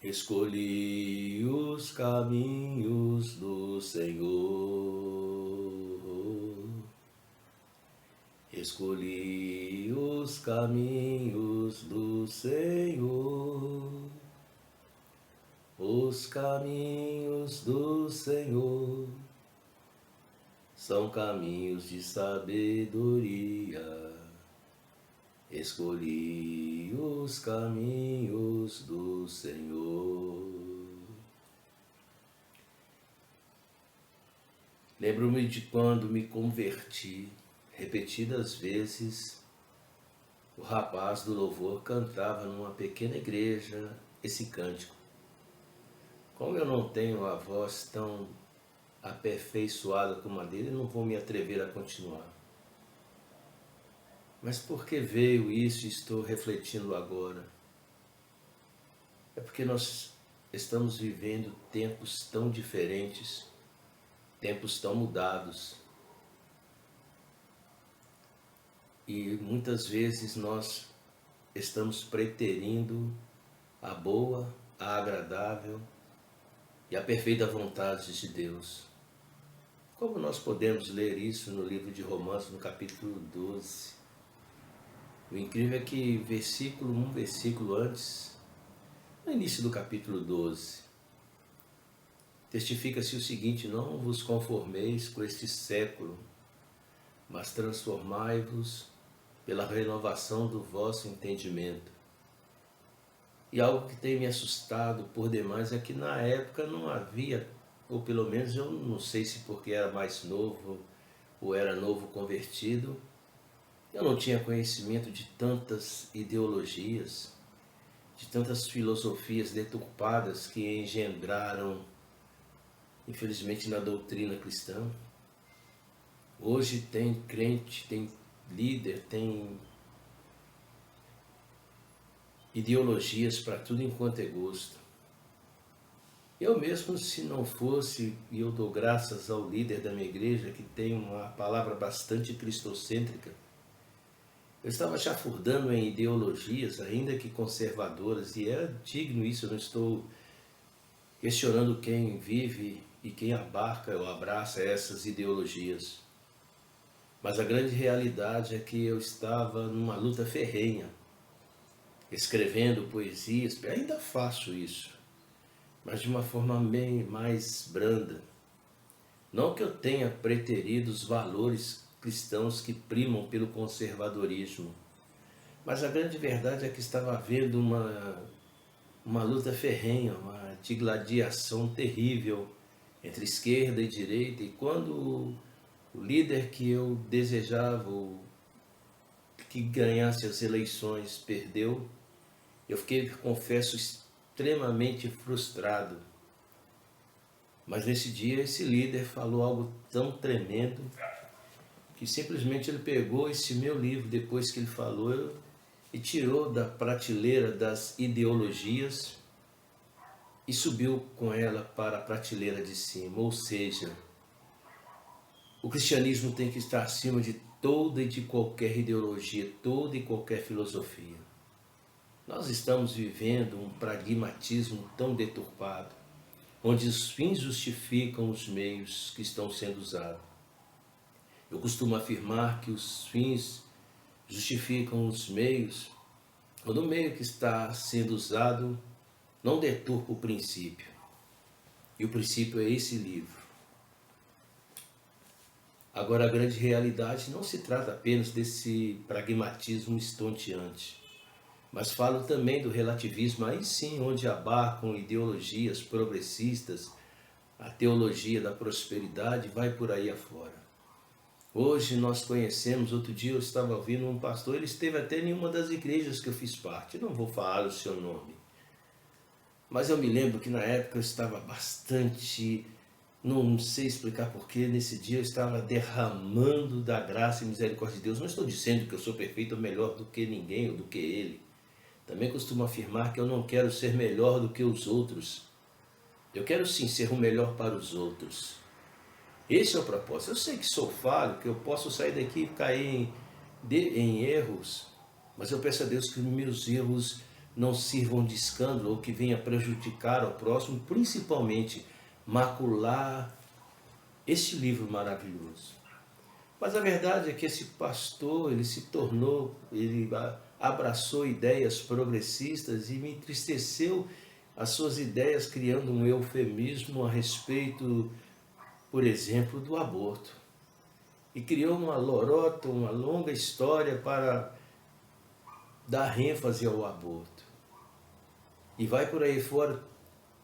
Escolhi os caminhos do Senhor. Escolhi os caminhos do Senhor. Os caminhos do Senhor são caminhos de sabedoria. Escolhi os caminhos do Senhor. Lembro-me de quando me converti, repetidas vezes, o rapaz do louvor cantava numa pequena igreja esse cântico. Como eu não tenho a voz tão aperfeiçoada como a dele, não vou me atrever a continuar. Mas por que veio isso e estou refletindo agora? É porque nós estamos vivendo tempos tão diferentes, tempos tão mudados. E muitas vezes nós estamos preterindo a boa, a agradável e a perfeita vontade de Deus. Como nós podemos ler isso no livro de Romanos, no capítulo 12? O incrível é que um versículo antes, no início do capítulo 12, testifica-se o seguinte: não vos conformeis com este século, mas transformai-vos pela renovação do vosso entendimento. E algo que tem me assustado por demais é que na época não havia, ou pelo menos eu não sei se porque era mais novo ou era novo convertido, eu não tinha conhecimento de tantas ideologias, de tantas filosofias deturpadas que engendraram, infelizmente, na doutrina cristã. Hoje tem crente, tem líder, tem ideologias para tudo enquanto é gosto. Eu mesmo, se não fosse, e eu dou graças ao líder da minha igreja, que tem uma palavra bastante cristocêntrica, eu estava chafurdando em ideologias, ainda que conservadoras, e é digno isso, eu não estou questionando quem vive e quem abarca ou abraça essas ideologias. Mas a grande realidade é que eu estava numa luta ferrenha, escrevendo poesias, ainda faço isso, mas de uma forma bem mais branda. Não que eu tenha preterido os valores cristãos que primam pelo conservadorismo, mas a grande verdade é que estava havendo uma luta ferrenha, uma digladiação terrível entre esquerda e direita, e quando o líder que eu desejava que ganhasse as eleições perdeu, eu fiquei, confesso, extremamente frustrado. Mas nesse dia esse líder falou algo tão tremendo que simplesmente ele pegou esse meu livro, depois que ele falou, e tirou da prateleira das ideologias e subiu com ela para a prateleira de cima. Ou seja, o cristianismo tem que estar acima de toda e de qualquer ideologia, toda e qualquer filosofia. Nós estamos vivendo um pragmatismo tão deturpado, onde os fins justificam os meios que estão sendo usados. Eu costumo afirmar que os fins justificam os meios, quando o meio que está sendo usado não deturpa o princípio. E o princípio é esse livro. Agora, a grande realidade não se trata apenas desse pragmatismo estonteante, mas falo também do relativismo, aí sim, onde abarcam ideologias progressistas, a teologia da prosperidade vai por aí afora. Hoje nós conhecemos, outro dia eu estava ouvindo um pastor, ele esteve até em uma das igrejas que eu fiz parte, não vou falar o seu nome, mas eu me lembro que na época eu estava bastante, não sei explicar porquê, nesse dia eu estava derramando da graça e misericórdia de Deus. Não estou dizendo que eu sou perfeito ou melhor do que ninguém ou do que ele. Também costumo afirmar que eu não quero ser melhor do que os outros. Eu quero sim ser o melhor para os outros. Esse é o propósito. Eu sei que sou falho, que eu posso sair daqui e cair em erros, mas eu peço a Deus que meus erros não sirvam de escândalo ou que venha prejudicar ao próximo, principalmente macular este livro maravilhoso. Mas a verdade é que esse pastor, ele abraçou ideias progressistas e me entristeceu as suas ideias, criando um eufemismo a respeito, por exemplo, do aborto. E criou uma lorota, uma longa história para dar ênfase ao aborto. E vai por aí fora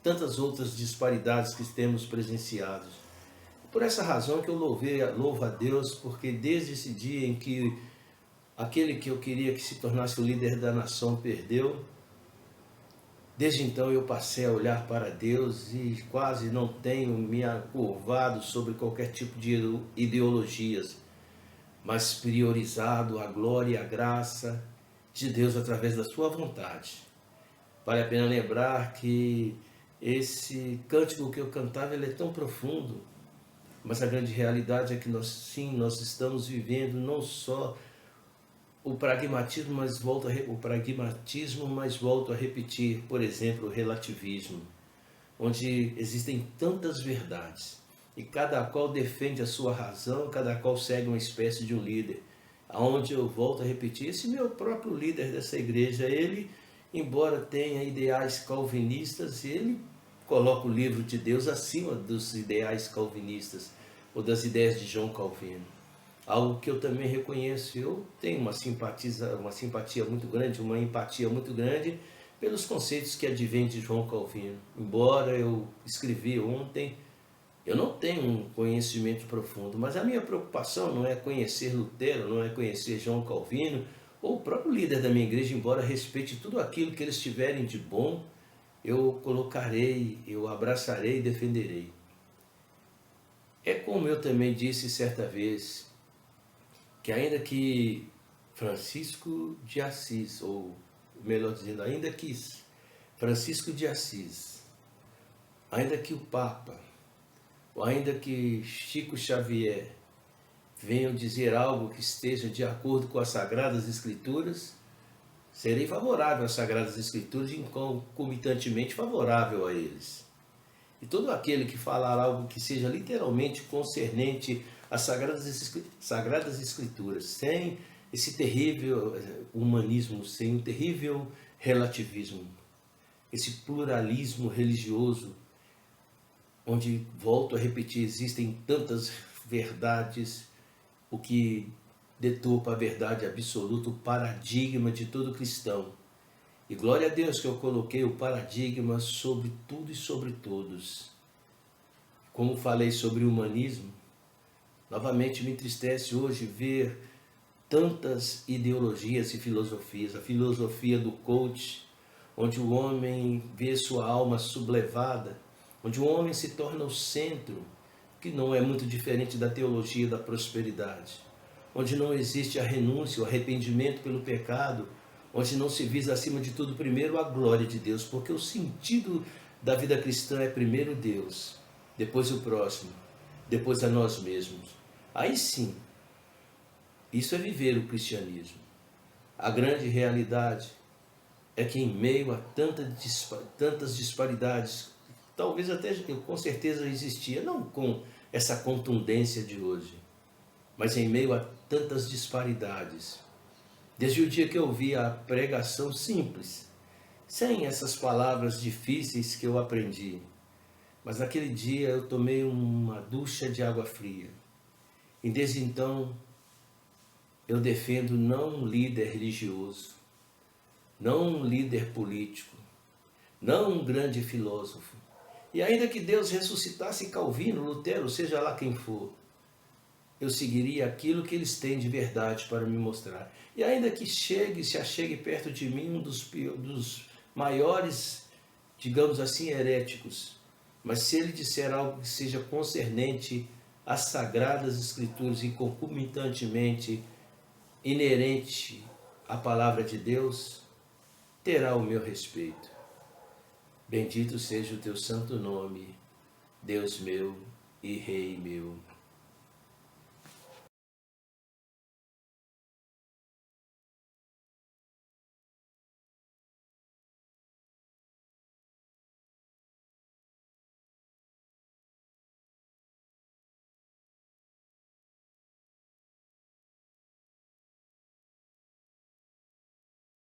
tantas outras disparidades que temos presenciado. Por essa razão que eu louvo a Deus, porque desde esse dia em que aquele que eu queria que se tornasse o líder da nação perdeu, desde então eu passei a olhar para Deus e quase não tenho me curvado sobre qualquer tipo de ideologias, mas priorizado a glória e a graça de Deus através da sua vontade. Vale a pena lembrar que esse cântico que eu cantava, ele é tão profundo, mas a grande realidade é que nós estamos vivendo não só o pragmatismo, mas volto a repetir, por exemplo, o relativismo, onde existem tantas verdades e cada qual defende a sua razão, cada qual segue uma espécie de um líder. Aonde eu volto a repetir, esse meu próprio líder dessa igreja, ele, embora tenha ideais calvinistas, ele coloca o livro de Deus acima dos ideais calvinistas ou das ideias de João Calvino. Algo que eu também reconheço, eu tenho uma simpatia muito grande, uma empatia muito grande pelos conceitos que advêm de João Calvino. Embora eu escrevi ontem, eu não tenho um conhecimento profundo, mas a minha preocupação não é conhecer Lutero, não é conhecer João Calvino, ou o próprio líder da minha igreja, embora respeite tudo aquilo que eles tiverem de bom, eu colocarei, eu abraçarei e defenderei. É como eu também disse certa vez, que ainda que Francisco de Assis, ou melhor dizendo, ainda que Francisco de Assis, ainda que o Papa, ou ainda que Chico Xavier venham dizer algo que esteja de acordo com as Sagradas Escrituras, serei favorável às Sagradas Escrituras e concomitantemente favorável a eles. E todo aquele que falar algo que seja literalmente concernente às Sagradas Escrituras, sem esse terrível humanismo, sem um terrível relativismo, esse pluralismo religioso, onde, volto a repetir, existem tantas verdades, o que deturpa a verdade absoluta, o paradigma de todo cristão. E glória a Deus que eu coloquei o paradigma sobre tudo e sobre todos. Como falei sobre o humanismo, novamente me entristece hoje ver tantas ideologias e filosofias. A filosofia do coach, onde o homem vê sua alma sublevada, onde o homem se torna o centro, que não é muito diferente da teologia da prosperidade, onde não existe a renúncia, o arrependimento pelo pecado, onde não se visa acima de tudo primeiro a glória de Deus, porque o sentido da vida cristã é primeiro Deus, depois o próximo, depois a nós mesmos. Aí sim, isso é viver o cristianismo. A grande realidade é que em meio a tantas disparidades, talvez até com certeza existia, não com essa contundência de hoje, mas em meio a tantas disparidades, desde o dia que eu vi a pregação simples, sem essas palavras difíceis que eu aprendi, mas naquele dia eu tomei uma ducha de água fria, e desde então eu defendo não um líder religioso, não um líder político, não um grande filósofo. E ainda que Deus ressuscitasse Calvino, Lutero, seja lá quem for, eu seguiria aquilo que eles têm de verdade para me mostrar. E ainda que se achegue perto de mim um dos maiores, digamos assim, heréticos, mas se ele disser algo que seja concernente às Sagradas Escrituras e concomitantemente inerente à palavra de Deus, terá o meu respeito. Bendito seja o teu santo nome, Deus meu e Rei meu.